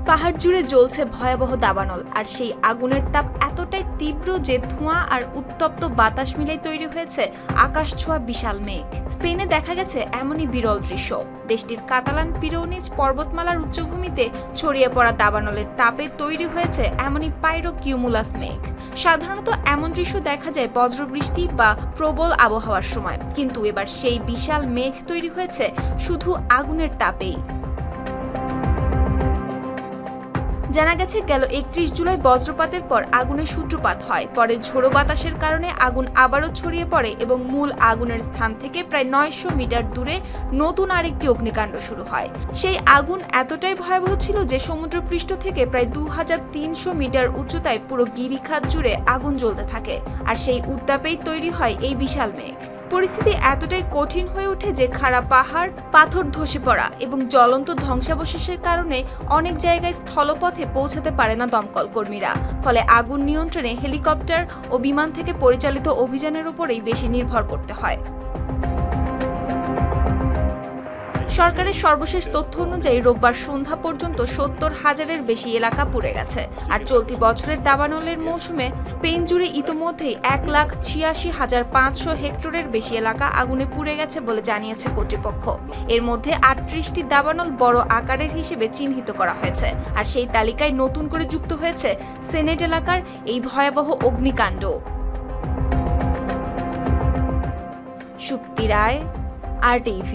পাহাড় জুড়ে জ্বলছে ভয়াবহ দাবানল, আর সেই আগুনের তাপ এতটাই তীব্র যে ধোঁয়া আর উত্তপ্ত বাতাস মিলেই তৈরি হয়েছে আকাশ ছোঁয়া বিশাল মেঘ। স্পেনে দেখা গেছে এমনই বিরল দৃশ্য। দেশটির কাতালান পিরোনিজ পর্বতমালার উচ্চভূমিতে ছড়িয়ে পড়া দাবানলের তাপে তৈরি হয়েছে এমনই পাইরোকিউমুলাস মেঘ। সাধারণত এমন দৃশ্য দেখা যায় বজ্রবৃষ্টি বা প্রবল আবহাওয়ার সময়, কিন্তু এবার সেই বিশাল মেঘ তৈরি হয়েছে শুধু আগুনের তাপেই। জানা গেছে গেল 31 জুলাই বজ্রপাতের পর আগুনের সূত্রপাত হয়। পরে ঝোড়ো বাতাসের কারণে আগুন আবারও ছড়িয়ে পড়ে এবং মূল আগুনের স্থান থেকে প্রায় 900 মিটার দূরে নতুন আরেকটি অগ্নিকাণ্ড শুরু হয়। সেই আগুন এতটাই ভয়াবহ ছিল যে সমুদ্রপৃষ্ঠ থেকে প্রায় 2300 মিটার উচ্চতায় পুরো গিরিখাত জুড়ে আগুন জ্বলতে থাকে, আর সেই উত্তাপেই তৈরি হয় এই বিশাল মেঘ। পরিস্থিতি এতটাই কঠিন হয়ে ওঠে যে খাড়া পাহাড়, পাথর ধসে পড়া এবং জ্বলন্ত ধ্বংসাবশেষের কারণে অনেক জায়গায় স্থলপথে পৌঁছাতে পারে না দমকল কর্মীরা। ফলে আগুন নিয়ন্ত্রণে হেলিকপ্টার ও বিমান থেকে পরিচালিত অভিযানের উপরেই বেশি নির্ভর করতে হয়। সরকারের সর্বশেষ তথ্য অনুযায়ী রোববার সন্ধ্যা পর্যন্ত 70,000-এর বেশি এলাকা পুড়ে গেছে। আর চলতি বছরের দাবানলের মৌসুমে স্পেন জুড়ে ইতোমধ্যেই 1,86,500 হেক্টরের বেশি এলাকা আগুনে পুড়ে গেছে বলে জানিয়েছে কর্তৃপক্ষ। এর মধ্যে 38টি দাবানল বড় আকারের হিসেবে চিহ্নিত করা হয়েছে, আর সেই তালিকায় নতুন করে যুক্ত হয়েছে সেনেট এলাকার এই ভয়াবহ অগ্নিকাণ্ড। শুক্তি রায়, RTV।